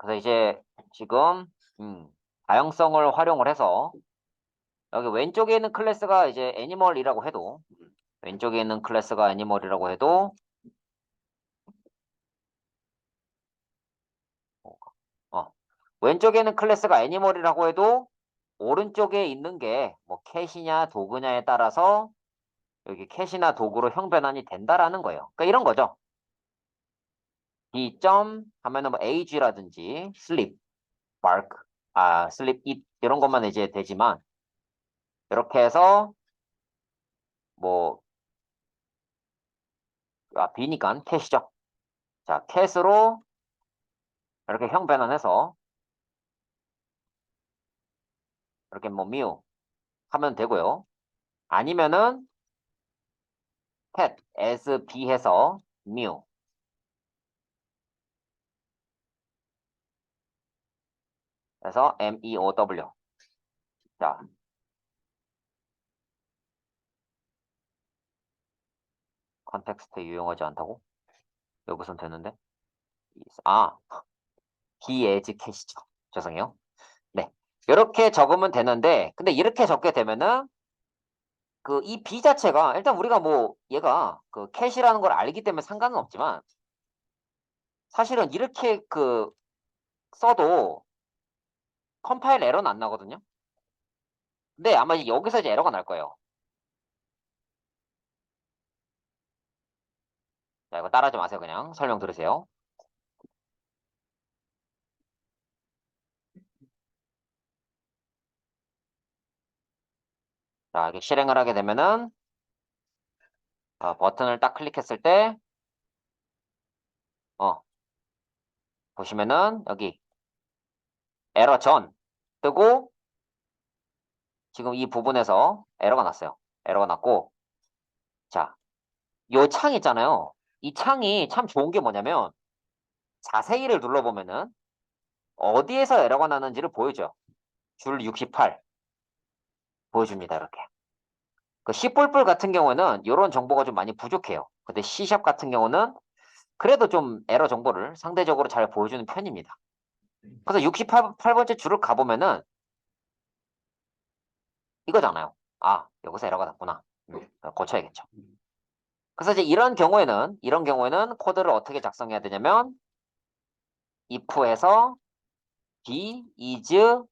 그래서 이제 지금 다양성을 활용을 해서 여기 왼쪽에 있는 클래스가 이제 애니멀이라고 해도 왼쪽에 있는 클래스가 애니멀이라고 해도 어, 왼쪽에 있는 클래스가 애니멀이라고 해도 오른쪽에 있는 게 뭐 캣이냐 도그냐에 따라서 여기 캣이나 도구로 형 변환이 된다라는 거예요. 그러니까 이런 거죠. D 하면은 뭐 age라든지 sleep, bark, sleep, eat 이런 것만 이제 되지만 이렇게 해서 뭐 B니까 캣이죠. 자, 캣으로 이렇게 형 변환해서 이렇게 뭐 mew 하면 되고요. 아니면은 cat as B 해서 mew. 그래서 meow. 자, 컨텍스트에 유용하지 않다고? 여기선 되는데. B as cat이죠. 죄송해요. 네. 이렇게 적으면 되는데, 근데 이렇게 적게 되면은 그 이 B 자체가 일단 우리가 뭐 얘가 그 캣이라는 걸 알기 때문에 상관은 없지만 사실은 이렇게 그 써도 컴파일 에러는 안 나거든요. 근데 아마 여기서 이제 에러가 날 거예요. 자, 이거 따라하지 마세요. 그냥 설명 들으세요. 자, 이게 실행을 하게 되면은 버튼을 딱 클릭했을 때 보시면은 여기 에러 전 뜨고 지금 이 부분에서 에러가 났어요. 에러가 났고 자, 요 창 있잖아요. 이 창이 참 좋은 게 뭐냐면 자세히를 눌러보면은 어디에서 에러가 나는지를 보여줘요. 줄 68 보여줍니다. 이렇게. 그 C++ 같은 경우에는 이런 정보가 좀 많이 부족해요. 근데 C# 같은 경우는 그래도 좀 에러 정보를 상대적으로 잘 보여주는 편입니다. 그래서 68번째 줄을 가보면은 이거잖아요. 여기서 에러가 났구나. 고쳐야겠죠. 그래서 이제 이런 경우에는 코드를 어떻게 작성해야 되냐면 if에서 b is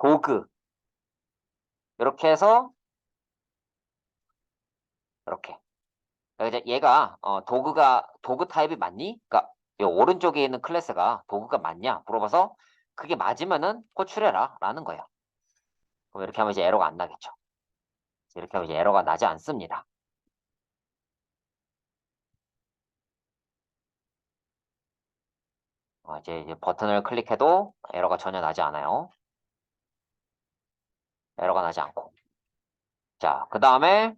도그 이렇게 해서 이렇게 이제 얘가 도그 타입이 맞니? 그러니까 이 오른쪽에 있는 클래스가 도그가 맞냐 물어봐서 그게 맞으면은 호출해라라는 거예요. 그럼 이렇게 하면 이제 에러가 안 나겠죠. 이렇게 하면 이제 에러가 나지 않습니다. 이제 버튼을 클릭해도 에러가 전혀 나지 않아요. 에러가 나지 않고. 자, 그 다음에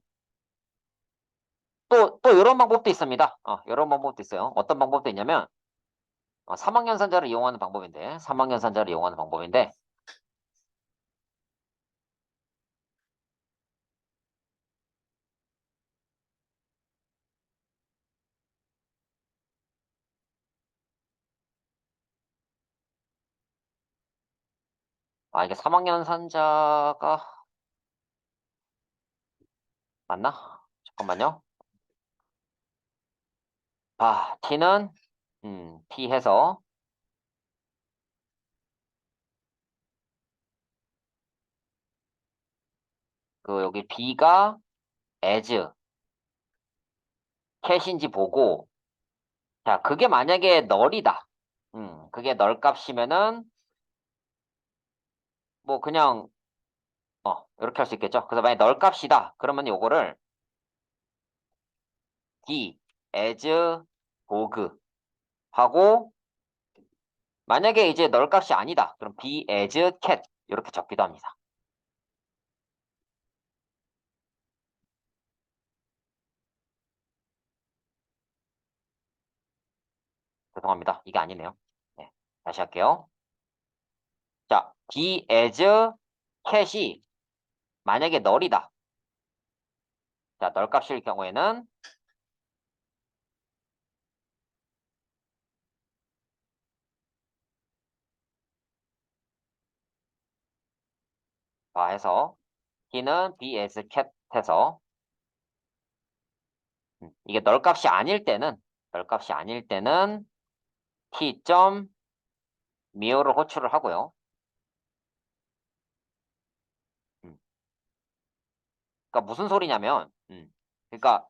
또 이런 방법도 있습니다. 이런 방법도 있어요. 어떤 방법도 있냐면 3학년산자를 이용하는 방법인데 3학년산자를 이용하는 방법인데 이게 3학년산자가 맞나? 잠깐만요. t는 t 해서 그 여기 b가 as 캣인지 보고 자 그게 만약에 널이다. 그게 널 값이면은 뭐 그냥 이렇게 할 수 있겠죠. 그래서 만약에 널 값이다. 그러면 요거를 d as 도그 하고 만약에 이제 널 값이 아니다. 그럼 b as cat 이렇게 적기도 합니다. 죄송합니다. 이게 아니네요. 네, 다시 할게요. 자, b as cat이 만약에 널이다. 자, 널 값일 경우에는 해서 T는 B as cat 해서 이게 널값이 아닐 때는 T 점 미호를 호출을 하고요. 음, 그러니까 무슨 소리냐면, 그러니까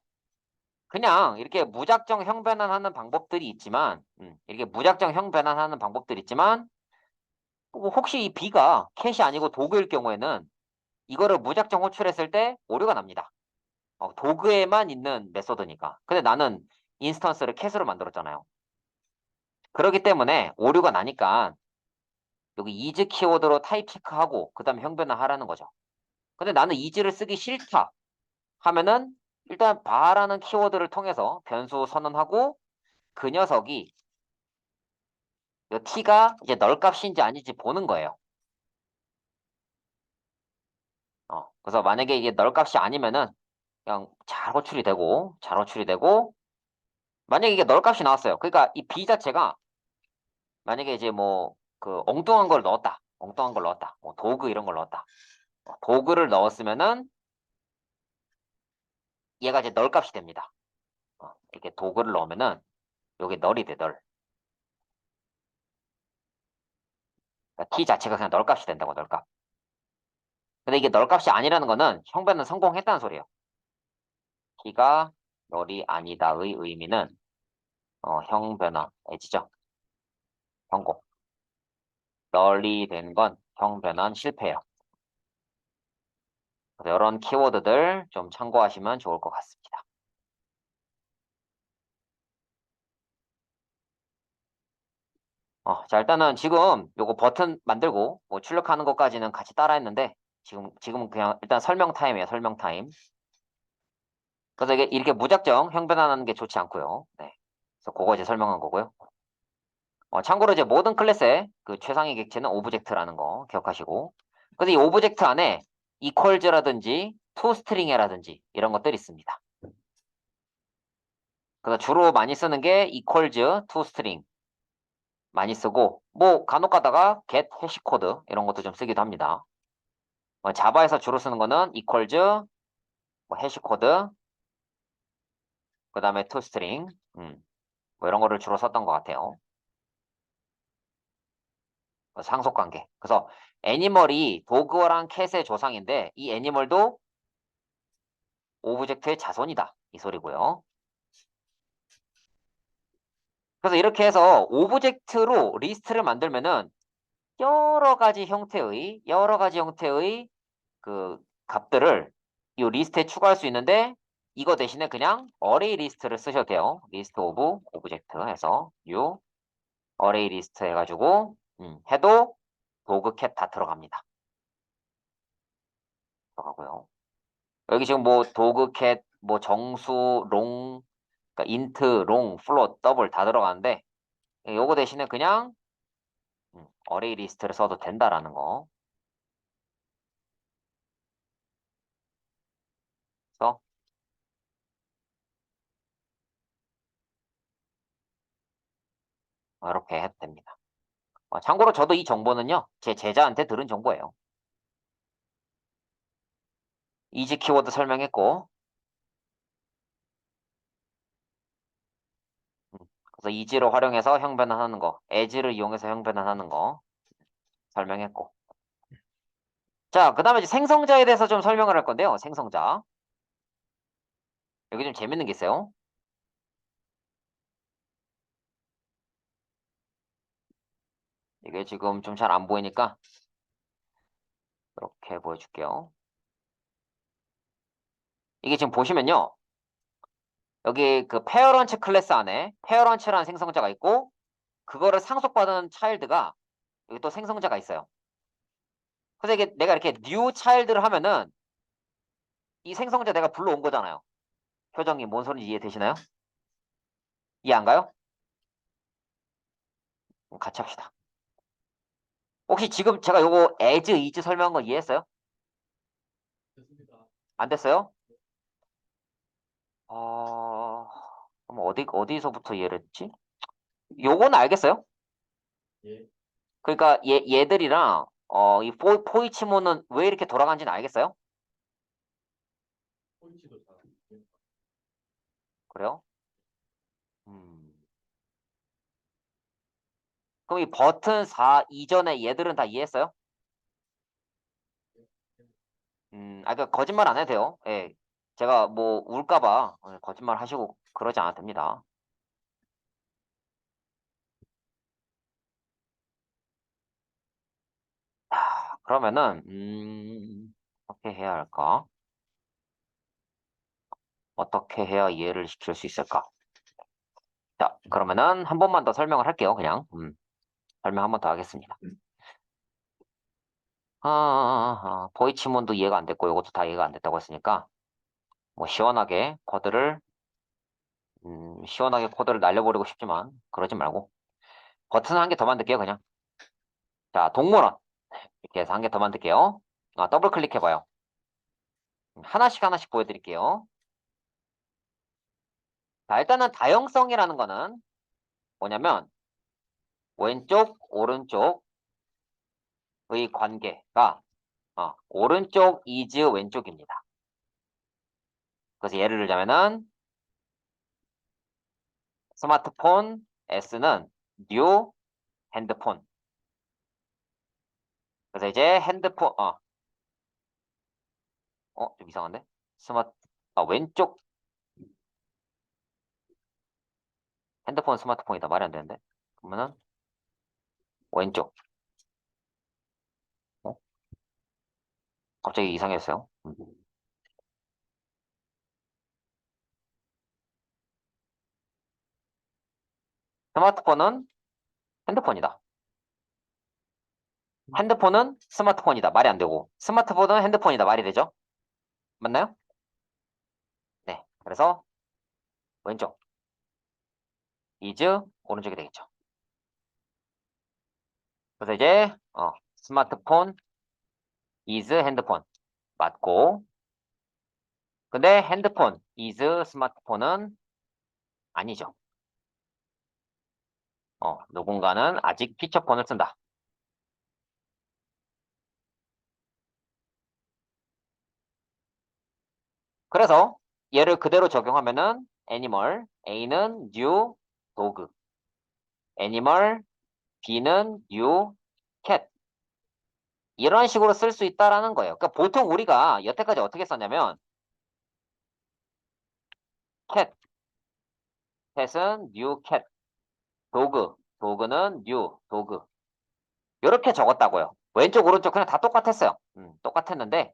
그냥 이렇게 무작정 형변환하는 방법들이 있지만, 이렇게 무작정 형변환하는 방법들이 있지만, 뭐 혹시 이 B가 캣이 아니고 도구일 경우에는 이거를 무작정 호출했을 때 오류가 납니다. 도구에만 있는 메소드니까. 근데 나는 인스턴스를 캣으로 만들었잖아요. 그렇기 때문에 오류가 나니까 여기 is 키워드로 타입 체크하고 그 다음에 형변화 하라는 거죠. 근데 나는 is를 쓰기 싫다 하면은 일단 bar라는 키워드를 통해서 변수 선언하고 그 녀석이 이 t가 이제 널 값인지 아닌지 보는 거예요. 그래서 만약에 이게 널 값이 아니면은 그냥 잘 호출이 되고 만약에 이게 널 값이 나왔어요. 그러니까 이 b 자체가 만약에 이제 뭐 그 엉뚱한 걸 넣었다. 뭐 도구 이런 걸 넣었다. 도구를 넣었으면은 얘가 이제 널 값이 됩니다. 이렇게 도구를 넣으면은 여기 널이 돼, 널. 그러니까 t 자체가 그냥 널 값이 된다고, 널 값. 근데 이게 널 값이 아니라는 거는 형변은 성공했다는 소리예요. t가 널이 아니다의 의미는 형변화, 지죠? 성공. 널이 된 건 형변환 실패예요. 그래서 이런 키워드들 좀 참고하시면 좋을 것 같습니다. 자, 일단은 지금 요거 버튼 만들고 뭐 출력하는 것까지는 같이 따라했는데 지금 그냥 일단 설명 타임이에요, 설명 타임. 그래서 이게 이렇게 무작정 형변환하는 게 좋지 않고요. 네. 그래서 그거 이제 설명한 거고요. 참고로 이제 모든 클래스의 그 최상위 객체는 오브젝트라는 거 기억하시고. 그래서 이 오브젝트 안에 equals라든지 toString이라든지 이런 것들이 있습니다. 그래서 주로 많이 쓰는 게 equals, toString 많이 쓰고 뭐 간혹 가다가 get 해시코드 이런 것도 좀 쓰기도 합니다. 자바에서 주로 쓰는 거는 equals, 뭐 해시코드, 그 다음에 toString 뭐 이런 거를 주로 썼던 것 같아요. 상속관계. 그래서 애니멀이 도그랑 캣의 조상인데 이 애니멀도 오브젝트의 자손이다. 이 소리고요. 그래서 이렇게 해서 오브젝트로 리스트를 만들면은 여러 가지 형태의 그 값들을 이 리스트에 추가할 수 있는데 이거 대신에 그냥 어레이 리스트를 쓰셔도 돼요. 리스트 오브 오브젝트 해서 new 어레이 리스트 해가지고 해도 도그 캣 다 들어갑니다. 들어가고요. 여기 지금 뭐 도그 캣, 뭐 정수, 롱, 그러니까 인트, 롱, 플롯, 더블 다 들어가는데 요거 대신에 그냥 어레이 리스트를 써도 된다라는 거. 그래서 이렇게 해도 됩니다. 참고로 저도 이 정보는요, 제 제자한테 들은 정보예요. 이지 키워드 설명했고, 그래서 이지로 활용해서 형변환하는 거, as를 이용해서 형변환하는 거 설명했고. 자, 그 다음에 이제 생성자에 대해서 좀 설명을 할 건데요. 생성자. 여기 좀 재밌는 게 있어요. 이게 지금 좀 잘 안 보이니까 이렇게 보여줄게요. 이게 지금 보시면요. 여기 그 페어런츠 클래스 안에 페어런츠라는 생성자가 있고 그거를 상속받은 차일드가 여기 또 생성자가 있어요. 그래서 이게 내가 이렇게 new child를 하면은 이 생성자 내가 불러온 거잖아요. 표정이 뭔 소리인지 이해되시나요? 이해 안 가요? 같이 합시다. 혹시 지금 제가 요거 as, is 설명한 거 이해했어요? 안 됐어요? 그럼 어디서부터 이해를 했지? 요거는 알겠어요? 그러니까 얘들이랑 이 포이치모는 왜 이렇게 돌아간지는 알겠어요? 그래요? 음. 그럼 이 버튼 4 이전에 얘들은 다 이해했어요? 그러니까 거짓말 안 해도 돼요. 예. 제가 뭐 울까봐 거짓말 하시고 그러지 않아도 됩니다. 그러면은, 어떻게 해야 할까? 어떻게 해야 이해를 시킬 수 있을까? 자, 그러면은 한 번만 더 설명을 할게요. 그냥. 설명 한 번 더 하겠습니다. 보이치몬도 이해가 안 됐고, 이것도 다 이해가 안 됐다고 했으니까, 뭐, 시원하게 코드를 날려버리고 싶지만, 그러지 말고, 버튼 한 개 더 만들게요, 그냥. 자, 동물원. 이렇게 해서 한 개 더 만들게요. 더블 클릭해봐요. 하나씩 하나씩 보여드릴게요. 자, 일단은 다형성이라는 거는 뭐냐면, 왼쪽, 오른쪽의 관계가, 오른쪽 is 왼쪽입니다. 그래서 예를 들자면은, 스마트폰 S는 new 핸드폰. 그래서 이제 좀 이상한데? 스마트, 왼쪽 핸드폰 스마트폰이다. 말이 안 되는데. 그러면은 왼쪽. 어? 갑자기 이상했어요. 스마트폰은 핸드폰이다. 핸드폰은 스마트폰이다. 말이 안 되고. 스마트폰은 핸드폰이다. 말이 되죠? 맞나요? 네. 그래서 왼쪽. is 오른쪽이 되겠죠. 그래서 이제 스마트폰 is 핸드폰 맞고 근데 핸드폰 is 스마트폰은 아니죠. 누군가는 아직 피처폰을 쓴다. 그래서 얘를 그대로 적용하면은 애니멀 A는 new dog, 애니멀 B는 new cat 이런 식으로 쓸 수 있다라는 거예요. 그러니까 보통 우리가 여태까지 어떻게 썼냐면 cat, cat은 new cat, dog, dog는 new dog 이렇게 적었다고요. 왼쪽 오른쪽 그냥 다 똑같았어요. 똑같았는데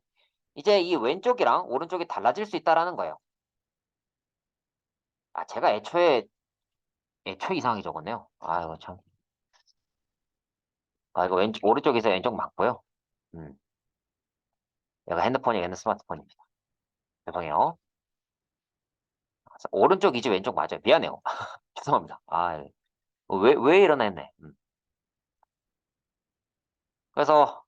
이제 이 왼쪽이랑 오른쪽이 달라질 수 있다라는 거예요. 제가 애초에 이상하게 적었네요. 이거 참. 이거 왼쪽, 오른쪽에서 왼쪽 맞고요. 음, 얘가 핸드폰이 얘는 스마트폰입니다. 죄송해요. 오른쪽이지 왼쪽 맞아요. 미안해요. 죄송합니다. 왜 이러나 했네. 그래서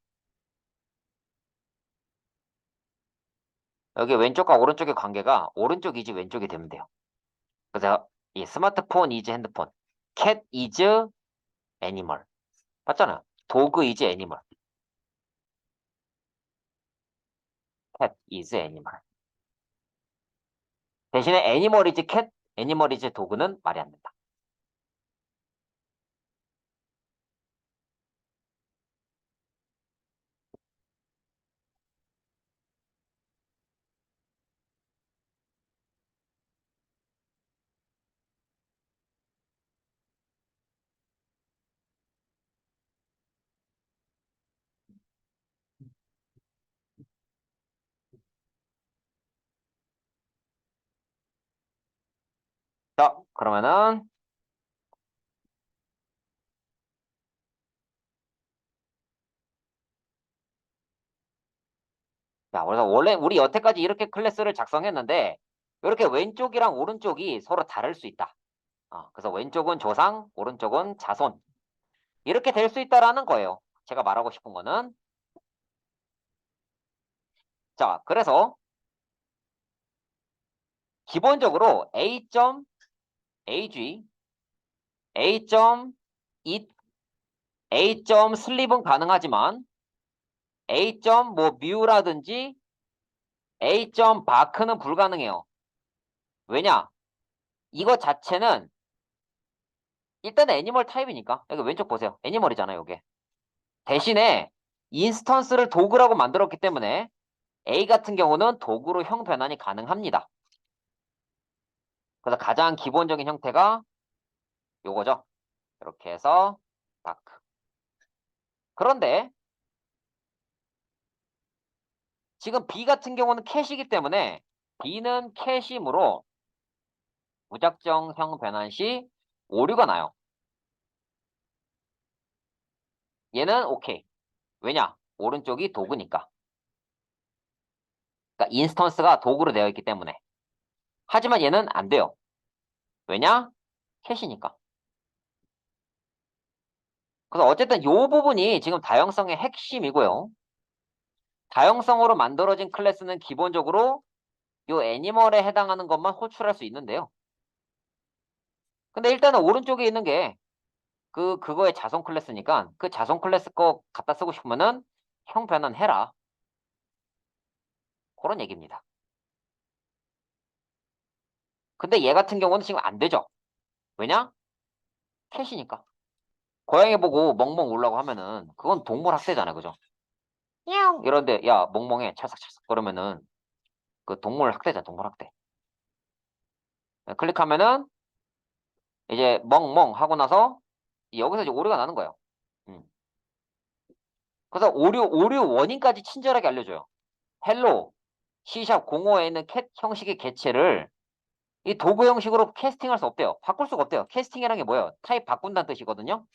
여기 왼쪽과 오른쪽의 관계가 오른쪽이지 왼쪽이 되면 돼요. 그래서 이 스마트폰 이지 핸드폰, cat is animal. 맞잖아요. 도그 is animal, cat is animal. 대신에 애니멀 이즈 캣, 애니멀 이즈 도그는 말이 안 된다. 자, 그러면은 자, 그래서 원래 우리 여태까지 이렇게 클래스를 작성했는데 이렇게 왼쪽이랑 오른쪽이 서로 다를 수 있다. 그래서 왼쪽은 조상, 오른쪽은 자손. 이렇게 될 수 있다라는 거예요. 제가 말하고 싶은 거는 자, 그래서 기본적으로 A.ag, A.it, A.sleep은 가능하지만 A 점 뭐 뮤라든지 A 점 바크는 불가능해요. 왜냐? 이거 자체는 일단 애니멀 타입이니까. 여기 왼쪽 보세요. 애니멀이잖아요, 이게. 대신에 인스턴스를 도구라고 만들었기 때문에 A 같은 경우는 도구로 형 변환이 가능합니다. 그래서 가장 기본적인 형태가 요거죠. 이렇게 해서 바크. 그런데 지금 B 같은 경우는 캣이기 때문에 B는 캣이므로 무작정형 변환 시 오류가 나요. 얘는 오케이. 왜냐? 오른쪽이 도구니까. 그러니까 인스턴스가 도구로 되어 있기 때문에. 하지만 얘는 안 돼요. 왜냐? 캣이니까. 그래서 어쨌든 이 부분이 지금 다형성의 핵심이고요. 다형성으로 만들어진 클래스는 기본적으로 이 애니멀에 해당하는 것만 호출할 수 있는데요. 근데 일단은 오른쪽에 있는 게 그거의 자손 클래스니까 그 자손 클래스 거 갖다 쓰고 싶으면은 형 변환해라. 그런 얘기입니다. 근데 얘 같은 경우는 지금 안 되죠. 왜냐? 캣이니까. 고양이 보고 멍멍 울라고 하면은 그건 동물 학대잖아요. 그죠? 야옹 이런데 야 멍멍해 찰싹찰싹 그러면은 그 동물 학대잖아. 동물 학대. 클릭하면은 이제 멍멍 하고 나서 여기서 이제 오류가 나는 거예요. 음. 그래서 오류 원인까지 친절하게 알려줘요. 헬로 C샵 05에 있는 캣 형식의 개체를 이 도구 형식으로 캐스팅할 수 없대요. 바꿀 수가 없대요. 캐스팅이라는 게 뭐예요? 타입 바꾼다는 뜻이거든요.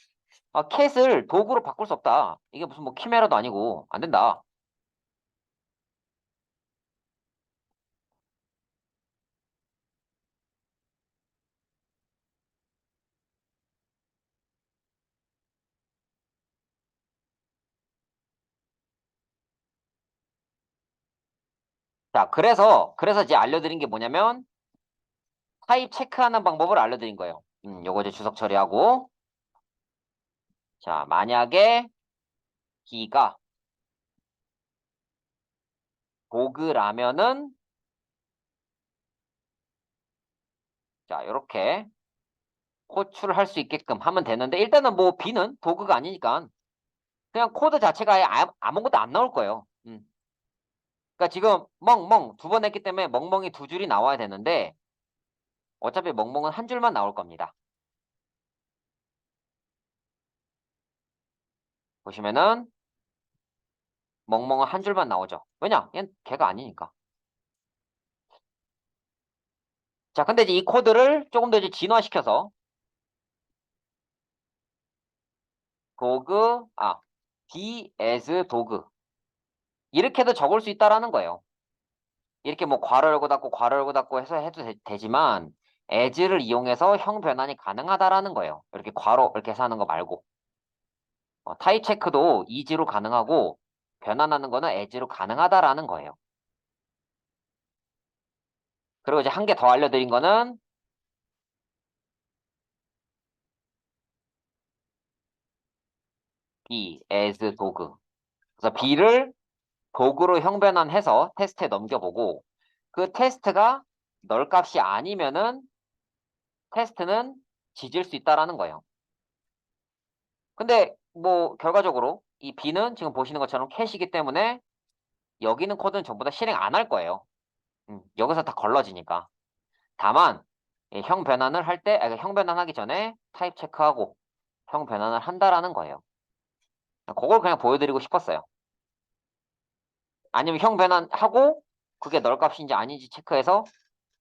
아, 캣을 도구로 바꿀 수 없다. 이게 무슨 뭐 키메라도 아니고 안 된다. 자, 그래서 이제 알려드린 게 뭐냐면 타입 체크하는 방법을 알려드린 거예요. 요거 이제 주석 처리하고 자, 만약에 B가 도그라면은 자, 이렇게 호출할 수 있게끔 하면 되는데 일단은 뭐 B는 도그가 아니니까 그냥 코드 자체가 아예 아무것도 안 나올 거예요. 그러니까 지금 멍멍 두 번 했기 때문에 멍멍이 두 줄이 나와야 되는데 어차피 멍멍은 한 줄만 나올 겁니다. 보시면은 멍멍은 한 줄만 나오죠. 왜냐? 얘는 걔가 아니니까. 자, 근데 이제 이 코드를 조금 더 이제 진화시켜서 도그, be as 도그 이렇게도 적을 수 있다라는 거예요. 이렇게 뭐 괄호 열고 닫고 괄호 열고 닫고 해서 해도 되지만 as를 이용해서 형 변환이 가능하다라는 거예요. 이렇게 괄호 이렇게 해서 하는 거 말고 타입 체크도 is로 가능하고 변환하는 거는 as로 가능하다라는 거예요. 그리고 이제 한 개 더 알려드린 거는 be as 도그. 그래서 b를 도구로 형 변환해서 테스트에 넘겨보고 그 테스트가 널 값이 아니면은 테스트는 지질 수 있다라는 거예요. 근데 뭐 결과적으로 이 b는 지금 보시는 것처럼 캣이기 때문에 여기 있는 코드는 전부 다 실행 안 할 거예요. 여기서 다 걸러지니까. 다만 형 변환을 할 때, 형 변환하기 전에 타입 체크하고 형 변환을 한다라는 거예요. 그걸 그냥 보여드리고 싶었어요. 아니면 형 변환하고 그게 널 값인지 아닌지 체크해서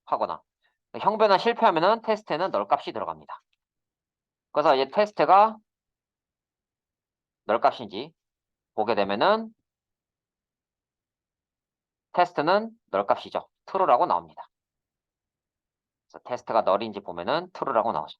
하거나 형 변환 실패하면은 테스트에는 널 값이 들어갑니다. 그래서 이제 테스트가 널 값인지 보게 되면은 테스트는 널 값이죠. true라고 나옵니다. 그래서 테스트가 널인지 보면은 true라고 나오죠.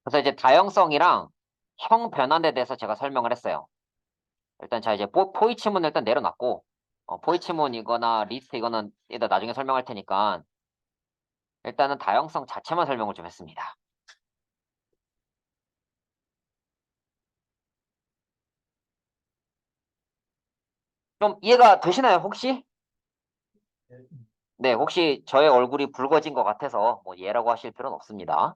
그래서 이제 다형성이랑 형 변환에 대해서 제가 설명을 했어요. 일단 자 이제 포이치문을 일단 내려놨고 포이치문 이거나 리스트 이거는 이따 나중에 설명할 테니까 일단은 다형성 자체만 설명을 좀 했습니다. 좀 이해가 되시나요, 혹시? 네, 혹시 저의 얼굴이 붉어진 것 같아서 뭐 이해라고 하실 필요는 없습니다.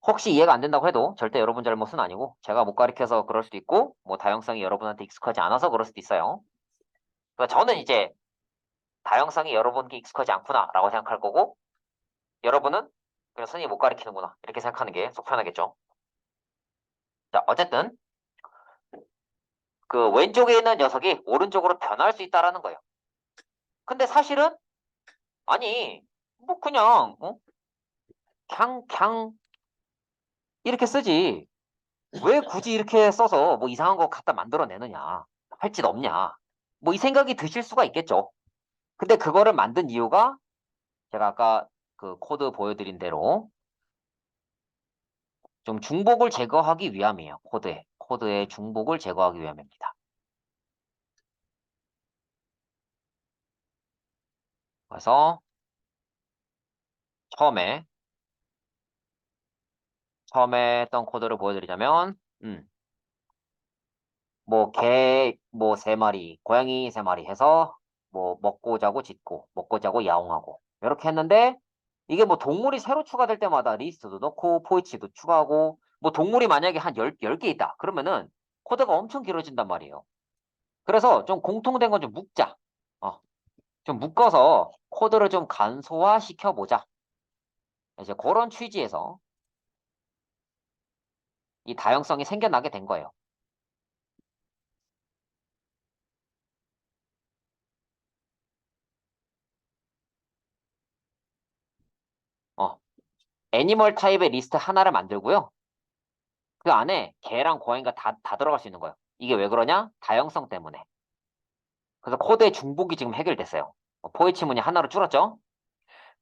혹시 이해가 안 된다고 해도 절대 여러분 잘못은 아니고 제가 못 가르쳐서 그럴 수도 있고 뭐 다형성이 여러분한테 익숙하지 않아서 그럴 수도 있어요. 그러니까 저는 이제 다형성이 여러분께 익숙하지 않구나라고 생각할 거고 여러분은 그냥 선생님이 못 가르치는구나 이렇게 생각하는 게 속 편하겠죠. 자, 어쨌든 그 왼쪽에 있는 녀석이 오른쪽으로 변할 수 있다라는 거예요. 근데 사실은 아니 뭐 그냥 그냥 이렇게 쓰지. 왜 굳이 이렇게 써서 뭐 이상한 거 갖다 만들어내느냐. 할 짓 없냐. 뭐 이 생각이 드실 수가 있겠죠. 근데 그거를 만든 이유가 제가 아까 그 코드 보여드린 대로 좀 중복을 제거하기 위함이에요. 코드의 중복을 제거하기 위함입니다. 그래서 처음에 했던 코드를 보여드리자면 뭐 개 뭐 세 마리, 고양이 세 마리 해서 뭐 먹고 자고 짖고 먹고 자고 야옹하고 이렇게 했는데 이게 뭐 동물이 새로 추가될 때마다 리스트도 넣고 포이치도 추가하고 뭐 동물이 만약에 한 10개 있다. 그러면은 코드가 엄청 길어진단 말이에요. 그래서 좀 공통된 건 좀 묶자. 어, 좀 묶어서 코드를 좀 간소화 시켜보자. 이제 그런 취지에서 이 다양성이 생겨나게 된 거예요. 어, 애니멀 타입의 리스트 하나를 만들고요. 그 안에 개랑 고양이가 다 들어갈 수 있는 거예요. 이게 왜 그러냐? 다양성 때문에. 그래서 코드의 중복이 지금 해결됐어요. 포이치문이 하나로 줄었죠?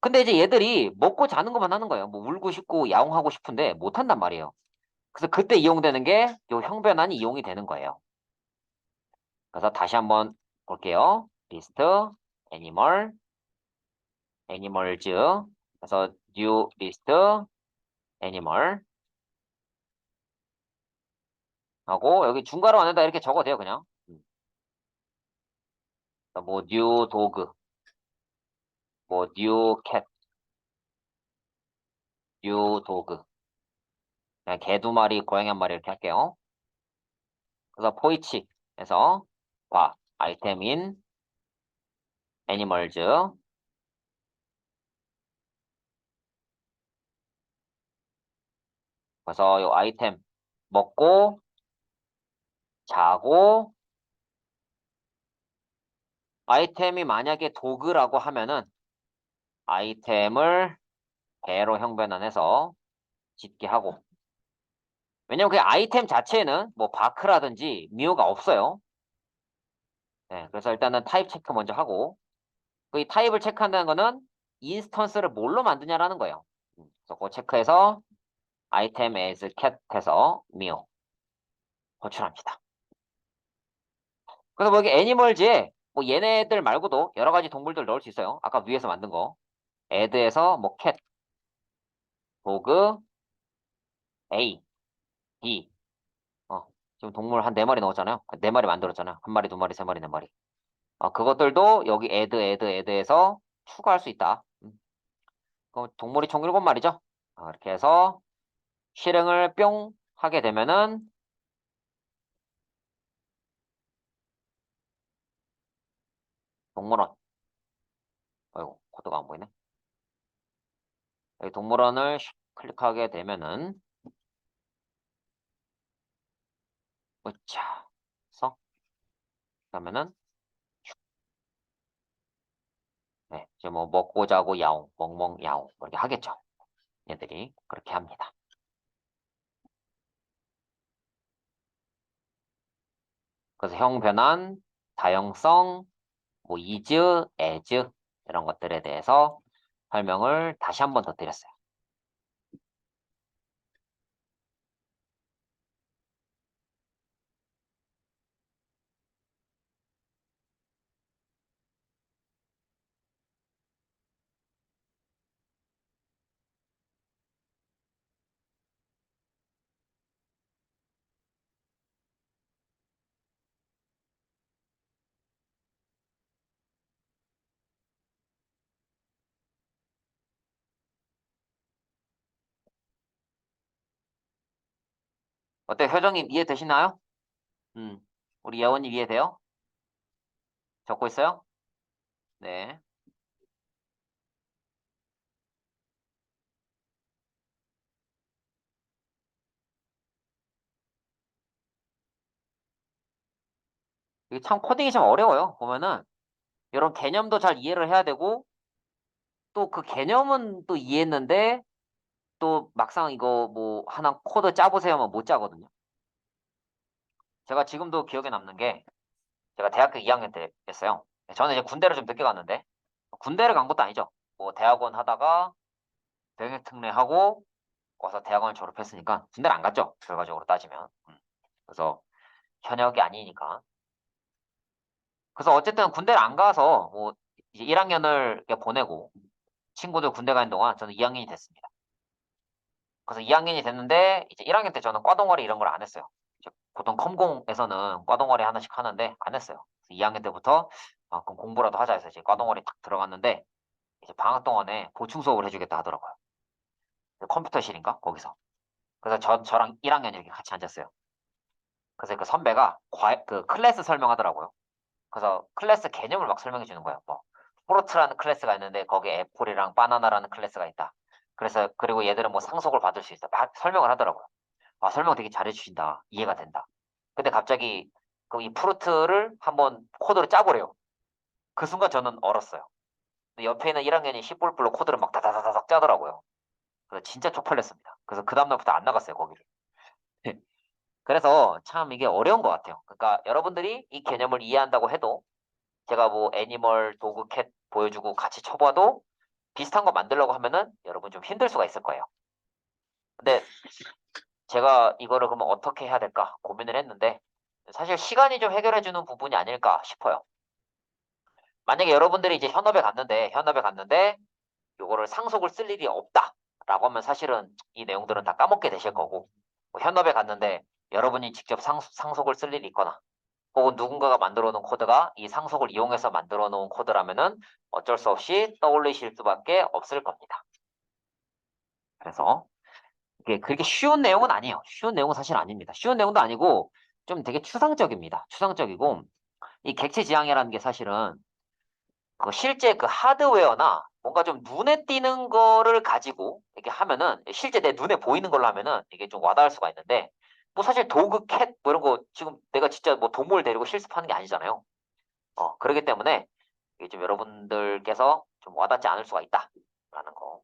근데 이제 얘들이 먹고 자는 것만 하는 거예요. 뭐 울고 싶고 야옹하고 싶은데 못 한단 말이에요. 그래서 그때 이용되는 게 요 형변환이 이용이 되는 거예요. 그래서 다시 한번 볼게요. 리스트, 애니멀, 애니멀즈. 그래서 뉴 리스트, 애니멀 하고 여기 중괄호 안에다 이렇게 적어도 돼요, 그냥. 뭐뉴 도그, 뭐뉴 캣, 뉴 도그. 그냥 개 두 마리, 고양이 한 마리 이렇게 할게요. 그래서 포이치에서 과 아이템인 애니멀즈. 그래서 요 아이템 먹고 자고 아이템이 만약에 도그라고 하면은 아이템을 개로 형변환해서 짓게 하고 왜냐면 그 아이템 자체에는 뭐 바크라든지 미호가 없어요. 네, 그래서 일단은 타입 체크 먼저 하고 그 타입을 체크한다는 거는 인스턴스를 뭘로 만드냐라는 거예요. 그래서 그거 체크해서 아이템 as cat 해서 미호 호출합니다. 그래서 뭐 여기 애니멀즈에 뭐 얘네들 말고도 여러 가지 동물들 넣을 수 있어요. 아까 위에서 만든 거. add에서 뭐 cat, 도그, a, b. 지금 동물 한 네 마리 넣었잖아요. 네 마리 만들었잖아요. 한 마리, 두 마리, 세 마리, 네 마리. 그것들도 여기 add에서 추가할 수 있다. 동물이 총 7마리죠. 이렇게 해서 실행을 뿅 하게 되면은 동물원. 아이고, 코드가 안 보이네. 여기 동물원을 슉 클릭하게 되면은 으차 서 그러면은 네, 이제 뭐 먹고 자고 야옹, 멍멍 야옹 뭐 이렇게 하겠죠. 얘들이 그렇게 합니다. 그래서 형 변환, 다형성, 뭐 is, as 이런 것들에 대해서 설명을 다시 한 번 더 드렸어요. 어때? 효정님 이해되시나요? 음, 우리 예원님 이해돼요? 적고 있어요? 네. 이게 참 코딩이 좀 어려워요. 보면은 이런 개념도 잘 이해를 해야 되고 또 그 개념은 또 이해했는데 또 막상 이거 뭐 하나 코드 짜보세요 하면 못 짜거든요. 제가 지금도 기억에 남는 게 제가 대학교 2학년 때였어요. 저는 이제 군대를 좀 늦게 갔는데 군대를 간 것도 아니죠. 뭐 대학원 하다가 병역특례하고 와서 대학원을 졸업했으니까 군대를 안 갔죠. 결과적으로 따지면. 그래서 현역이 아니니까. 그래서 어쨌든 군대를 안 가서 뭐 이제 1학년을 보내고 친구들 군대 가는 동안 저는 2학년이 됐습니다. 그래서 2학년이 됐는데 이제 1학년 때 저는 과동아리 이런 걸 안 했어요. 이제 보통 컴공에서는 과동아리 하나씩 하는데 안 했어요. 2학년 때부터 아, 그럼 공부라도 하자 해서 이제 과동아리 딱 들어갔는데 이제 방학 동안에 보충 수업을 해주겠다 하더라고요. 그 컴퓨터실인가? 거기서. 그래서 저랑 1학년 이렇게 같이 앉았어요. 그래서 그 선배가 그 클래스 설명하더라고요. 그래서 클래스 개념을 막 설명해 주는 거예요. 뭐 프로트라는 클래스가 있는데 거기에 애플이랑 바나나라는 클래스가 있다. 그래서 그리고 얘들은 뭐 상속을 받을 수 있다. 막 설명을 하더라고요. 아, 설명 되게 잘해 주신다. 이해가 된다. 근데 갑자기 그 이 프루트를 한번 코드로 짜보래요. 그 순간 저는 얼었어요. 근데 옆에 있는 1학년이 10볼불로 코드를 막 다다다닥 짜더라고요. 그래서 진짜 쪽팔렸습니다. 그래서 그 다음날부터 안 나갔어요, 거기를. 그래서 참 이게 어려운 것 같아요. 그러니까 여러분들이 이 개념을 이해한다고 해도 제가 뭐 애니멀, 도구, 캣 보여주고 같이 쳐봐도 비슷한 거 만들려고 하면은 여러분 좀 힘들 수가 있을 거예요. 근데 제가 이거를 그러면 어떻게 해야 될까 고민을 했는데 사실 시간이 좀 해결해 주는 부분이 아닐까 싶어요. 만약에 여러분들이 이제 현업에 갔는데 요거를 상속을 쓸 일이 없다라고 하면 사실은 이 내용들은 다 까먹게 되실 거고 뭐 현업에 갔는데 여러분이 직접 상속을 쓸 일이 있거나 혹은 누군가가 만들어 놓은 코드가 이 상속을 이용해서 만들어 놓은 코드라면은 어쩔 수 없이 떠올리실 수밖에 없을 겁니다. 그래서 이게 그렇게 쉬운 내용은 아니에요. 쉬운 내용은 사실 아닙니다. 쉬운 내용도 아니고 좀 되게 추상적입니다. 추상적이고 이 객체지향이라는 게 사실은 그 실제 그 하드웨어나 뭔가 좀 눈에 띄는 거를 가지고 이렇게 하면은 실제 내 눈에 보이는 걸로 하면은 이게 좀 와닿을 수가 있는데 뭐 사실 도그 캣 뭐 이런 거 지금 내가 진짜 뭐 동물 데리고 실습하는 게 아니잖아요. 그렇기 때문에 이게 좀 여러분들께서 좀 와닿지 않을 수가 있다라는 거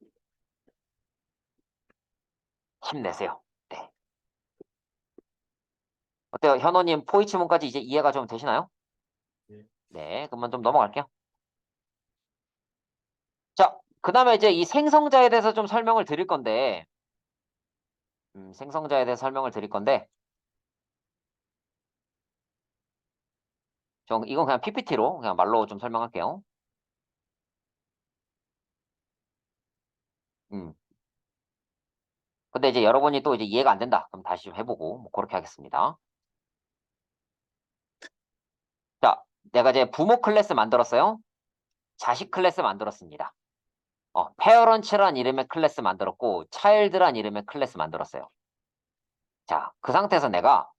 힘내세요. 네. 어때요? 현호님 포이치문까지 이제 이해가 좀 되시나요? 네. 네, 그러면 좀 넘어갈게요. 자, 그 다음에 이제 이 생성자에 대해서 좀 설명을 드릴 건데, 생성자에 대해서 설명을 드릴 건데, 좀 이건 그냥 PPT로 그냥 말로 좀 설명할게요. 음. 근데 이제 여러분이 또 이제 이해가 안 된다. 그럼 다시 좀 해보고, 뭐 그렇게 하겠습니다. 자, 내가 이제 부모 클래스 만들었어요. 자식 클래스 만들었습니다. 페어런츠란 이름의 클래스 만들었고, 차일드란 이름의 클래스 만들었어요. 자, 그 상태에서 내가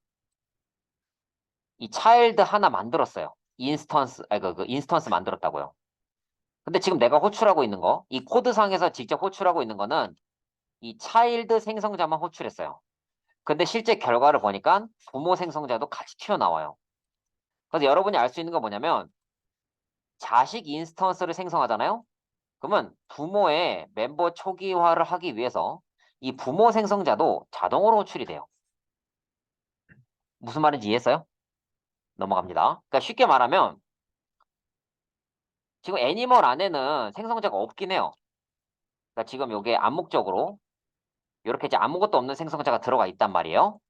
이 차일드 하나 만들었어요. 인스턴스, 아니, 그 인스턴스 만들었다고요. 근데 지금 내가 호출하고 있는 거, 이 코드상에서 직접 호출하고 있는 거는 이 차일드 생성자만 호출했어요. 근데 실제 결과를 보니까 부모 생성자도 같이 튀어나와요. 그래서 여러분이 알 수 있는 건 뭐냐면 자식 인스턴스를 생성하잖아요. 그러면 부모의 멤버 초기화를 하기 위해서 이 부모 생성자도 자동으로 호출이 돼요. 무슨 말인지 이해했어요? 넘어갑니다. 그러니까 쉽게 말하면 지금 애니멀 안에는 생성자가 없긴 해요. 그러니까 지금 이게 암묵적으로 이렇게 이제 아무것도 없는 생성자가 들어가 있단 말이에요.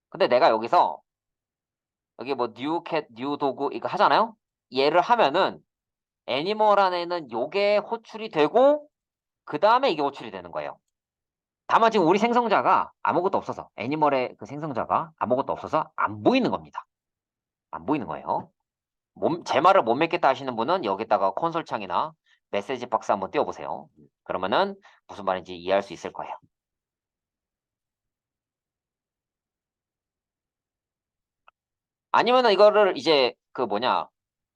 근데 내가 여기서 여기 뭐 new cat, new dog 이거 하잖아요. 얘를 하면은 애니멀 안에는 요게 호출이 되고 그 다음에 이게 호출이 되는 거예요. 다만 지금 우리 생성자가 아무것도 없어서 애니멀의 그 생성자가 아무것도 없어서 안 보이는 겁니다. 안 보이는 거예요. 제 말을 못 믿겠다 하시는 분은 여기다가 콘솔 창이나 메시지 박스 한번 띄워보세요. 그러면은 무슨 말인지 이해할 수 있을 거예요. 아니면은 이거를 이제 그 뭐냐,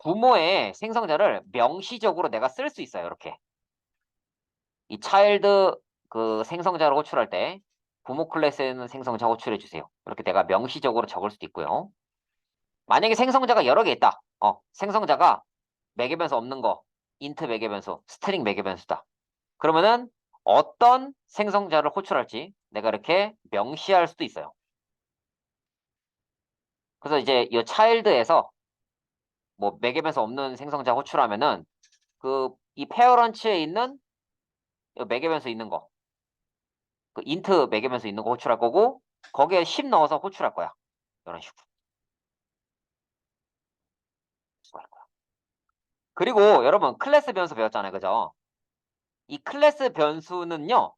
부모의 생성자를 명시적으로 내가 쓸 수 있어요. 이렇게. 이 차일드 그 생성자를 호출할 때 부모 클래스에는 생성자 호출해 주세요. 이렇게 내가 명시적으로 적을 수도 있고요. 만약에 생성자가 여러 개 있다. 생성자가 매개 변수 없는 거, 인트 매개 변수, 스트링 매개 변수다. 그러면은 어떤 생성자를 호출할지 내가 이렇게 명시할 수도 있어요. 그래서 이제 이 차일드에서 뭐 매개 변수 없는 생성자 호출하면은 그 이 페어런츠에 있는 이 매개 변수 있는 거, 그 인트 매개 변수 있는 거 호출할 거고 거기에 10 넣어서 호출할 거야. 이런 식으로. 수고할 거야. 그리고 여러분 클래스 변수 배웠잖아요. 그죠? 이 클래스 변수는요.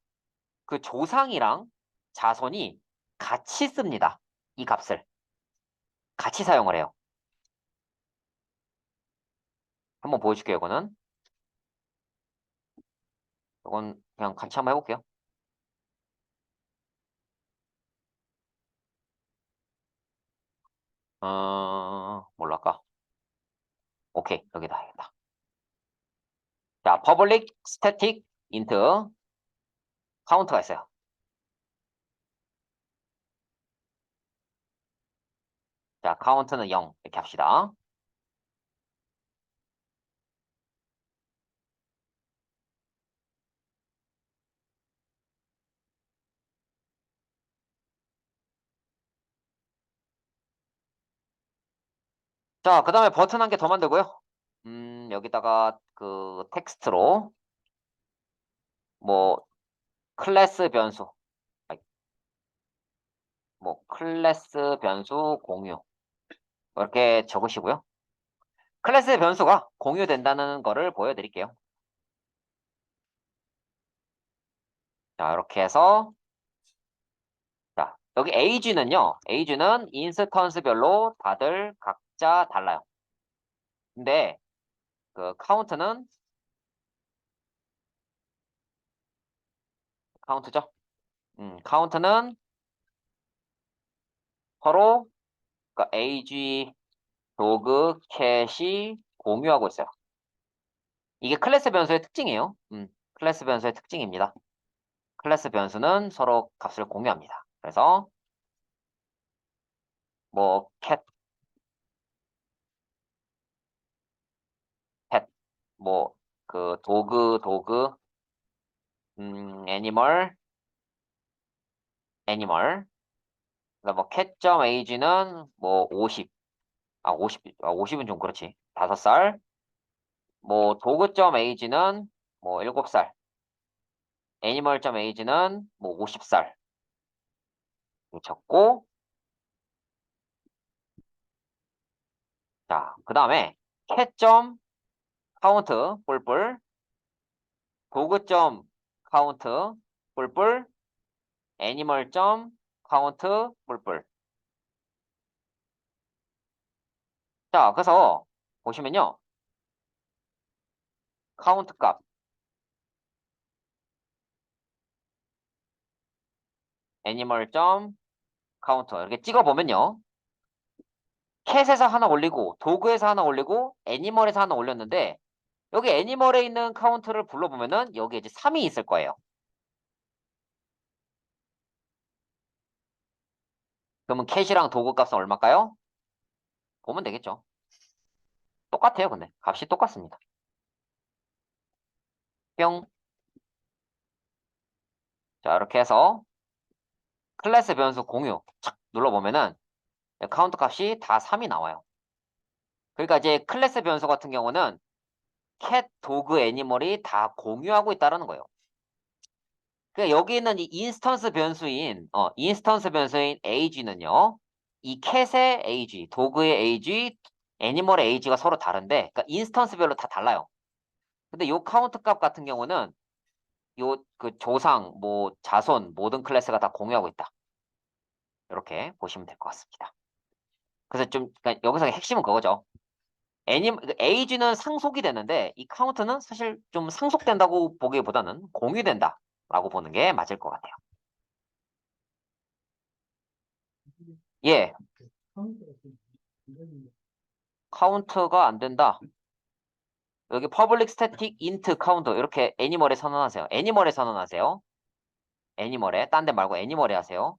그 조상이랑 자손이 같이 씁니다. 이 값을. 같이 사용을 해요. 한번 보여줄게요, 이거는. 이건 그냥 같이 한번 해볼게요. 뭘로 할까? 오케이, 여기다 해야겠다. 자, public static int 카운트가 있어요. 자, 카운트는 0 이렇게 합시다. 자, 그 다음에 버튼 한 개 더 만들고요. 여기다가 그 텍스트로 뭐 클래스 변수, 아니, 뭐 클래스 변수 공유 이렇게 적으시고요. 클래스 변수가 공유된다는 거를 보여드릴게요. 자, 이렇게 해서 자, 여기 age는 인스턴스별로 다들 각자 달라요. 근데 그 카운트죠? 카운트는 서로 그 age, 도그, 캣이 공유하고 있어요. 이게 클래스 변수의 특징이에요. 클래스 변수의 특징입니다. 클래스 변수는 서로 값을 공유합니다. 그래서 뭐 cat, pet, 뭐 그 도그, animal, 그다음 뭐 cat.age는 뭐 50, 50은 좀 그렇지. 5살. 뭐 도그.age는 뭐 7살. animal.age는 뭐 50살. 적고 자, 그다음에 cat.count 뿔뿔 도그.count 뿔뿔 animal.count 뿔뿔 자, 그래서 보시면요. count 값 animal.count 이렇게 찍어 보면요. 캣에서 하나 올리고 도그에서 하나 올리고 애니멀에서 하나 올렸는데 여기 애니멀에 있는 카운트를 불러보면은 여기 이제 3이 있을 거예요. 그러면 캣이랑 도그 값은 얼마일까요? 보면 되겠죠. 똑같아요, 근데 값이 똑같습니다. 뿅. 자, 이렇게 해서 클래스 변수 공유 착 눌러보면은 카운트 값이 다 3이 나와요. 그러니까 이제 클래스 변수 같은 경우는 캣, 도그, 애니멀이 다 공유하고 있다는 거예요. 그러니까 여기 있는 이 인스턴스 변수인 age는요. 이 캣의 age, 도그의 age, 애니멀의 age가 서로 다른데, 그러니까 인스턴스별로 다 달라요. 근데 요 카운트 값 같은 경우는 요 그 조상, 뭐 자손 모든 클래스가 다 공유하고 있다. 이렇게 보시면 될 것 같습니다. 그래서 좀 그러니까 여기서 핵심은 그거죠. age는 상속이 되는데 이 카운트는 사실 좀 상속된다고 보기보다는 공유된다라고 보는 게 맞을 것 같아요. 예. 카운트가 안 된다. 여기 public static int count 이렇게 애니멀에 선언하세요. 애니멀에 선언하세요. 애니멀에 딴 데 말고 애니멀에 하세요.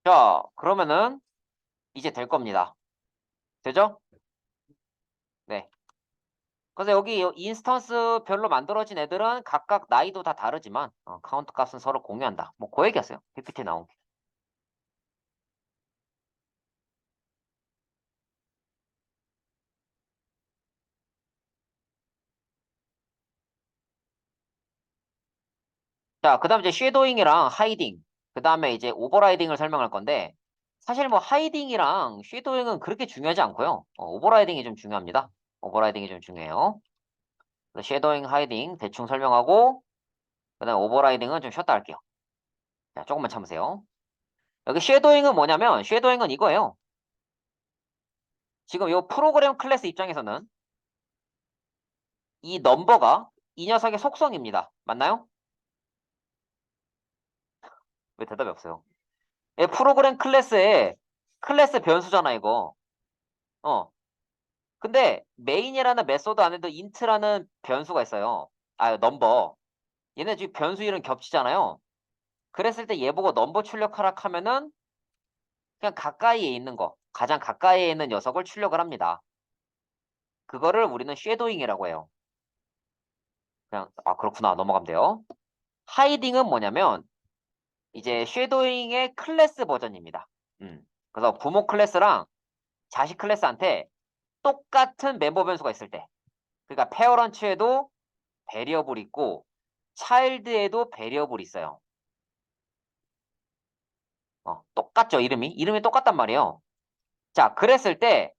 자, 그러면은 이제 될 겁니다. 되죠? 네. 그래서 여기 인스턴스 별로 만들어진 애들은 각각 나이도 다 다르지만 카운트 값은 서로 공유한다. 뭐 그 얘기였어요. PPT 나온 게. 자, 그 다음 이제 쉐도잉이랑 하이딩. 그 다음에 이제 오버라이딩을 설명할 건데 사실 뭐 하이딩이랑 쉐도잉은 그렇게 중요하지 않고요. 오버라이딩이 좀 중요합니다. 오버라이딩이 좀 중요해요. 그래서 쉐도잉, 하이딩 대충 설명하고 그 다음에 오버라이딩은 좀 쉬었다 할게요. 자, 조금만 참으세요. 여기 쉐도잉은 뭐냐면 쉐도잉은 이거예요. 지금 이 프로그램 클래스 입장에서는 이 넘버가 이 녀석의 속성입니다. 맞나요? 왜 대답이 없어요? 이 프로그램 클래스의 클래스 변수잖아, 이거. 어. 근데 메인이라는 메소드 안에도 int라는 변수가 있어요. 아, 넘버. 얘네 지금 변수 이름 겹치잖아요. 그랬을 때 얘 보고 넘버 출력하라 하면은 그냥 가까이에 있는 거, 가장 가까이에 있는 녀석을 출력을 합니다. 그거를 우리는 쉐도잉이라고 해요. 그냥 그렇구나 넘어가면 돼요. 하이딩은 뭐냐면 이제 쉐도잉의 클래스 버전입니다. 그래서 부모 클래스랑 자식 클래스한테 똑같은 멤버 변수가 있을 때, 그러니까 페어런츠에도 베리어블 있고 차일드에도 베리어블 있어요. 똑같죠, 이름이 똑같단 말이에요. 자, 그랬을 때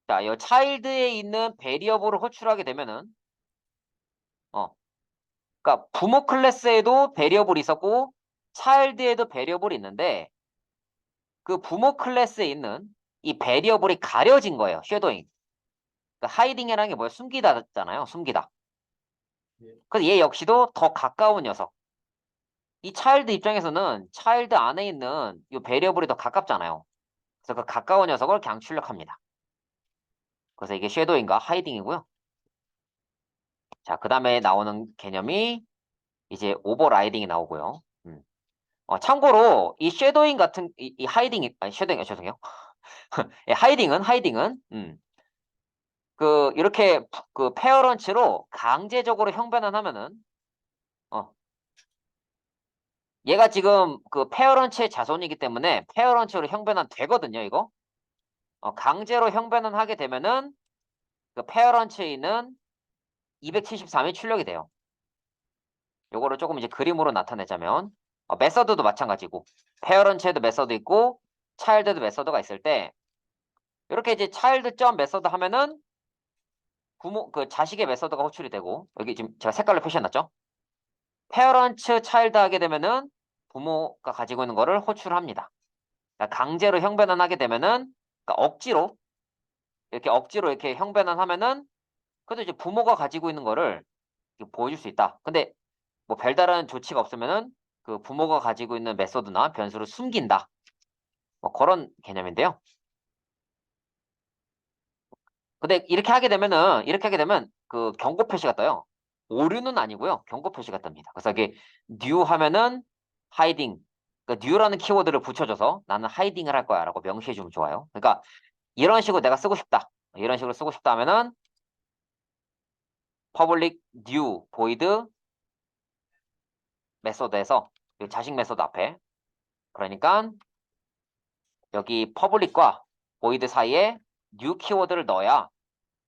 자, 이 차일드에 있는 베리어블을 호출하게 되면은 어, 그러니까 부모 클래스에도 베리어블이 있었고 차일드에도 베리어블이 있는데 그 부모 클래스에 있는 이 베리어블이 가려진 거예요. 쉐도잉. 그러니까 하이딩이라는 게 뭐예요? 숨기다잖아요. 숨기다. 그래서 얘 역시도 더 가까운 녀석. 이 차일드 입장에서는 차일드 안에 있는 이 베리어블이 더 가깝잖아요. 그래서 그 가까운 녀석을 그냥 출력합니다. 그래서 이게 섀도잉과 하이딩이고요. 자, 그 다음에 나오는 개념이 이제 오버라이딩이 나오고요. 참고로 이 섀도잉 같은 이 하이딩 아니 섀도잉 죄송해요. 예, 하이딩은 그 이렇게 그 페어런츠로 강제적으로 형변환하면은 어 얘가 지금 그 페어런츠의 자손이기 때문에 페어런츠로 형변환 되거든요, 이거. 강제로 형변환 하게 되면은 그 페어런츠에 있는 273이 출력이 돼요. 요거를 조금 이제 그림으로 나타내자면 메서드도 마찬가지고 페어런츠에도 메서드 있고 차일드도 메서드가 있을 때 이렇게 이제 차일드 점 메서드 하면은 부모 그 자식의 메서드가 호출이 되고 여기 지금 제가 색깔로 표시해놨죠? 페어런츠 차일드 하게 되면은 부모가 가지고 있는 거를 호출합니다. 그러니까 강제로 형변환 하게 되면은 그러니까 억지로 이렇게 형변환 하면은 그래도 이제 부모가 가지고 있는 거를 보여줄 수 있다. 근데 뭐 별다른 조치가 없으면은 그 부모가 가지고 있는 메소드나 변수를 숨긴다. 뭐 그런 개념인데요. 근데 이렇게 하게 되면 그 경고 표시가 떠요. 오류는 아니고요. 경고 표시가 뜹니다. 그래서 이게 new 하면은 hiding. 그러니까 new라는 키워드를 붙여줘서 나는 hiding을 할 거야라고 명시해 주면 좋아요. 그러니까 이런 식으로 내가 쓰고 싶다. 이런 식으로 쓰고 싶다 하면은 public new void 메소드에서 이 자식 메소드 앞에. 그러니까 여기 퍼블릭과 보이드 사이에 new 키워드를 넣어야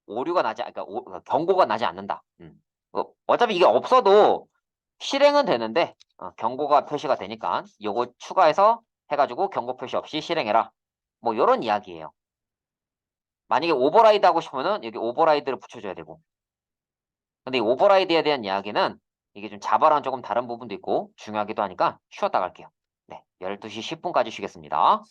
오류가 나지, 그러니까 경고가 나지 않는다. 어차피 이게 없어도 실행은 되는데 경고가 표시가 되니까 요거 추가해서 해가지고 경고 표시 없이 실행해라. 뭐 요런 이야기예요. 만약에 오버라이드 하고 싶으면은 여기 오버라이드를 붙여줘야 되고. 근데 이 오버라이드에 대한 이야기는 이게 좀 자바랑 조금 다른 부분도 있고 중요하기도 하니까 쉬었다 갈게요. 네, 12시 10분까지 쉬겠습니다.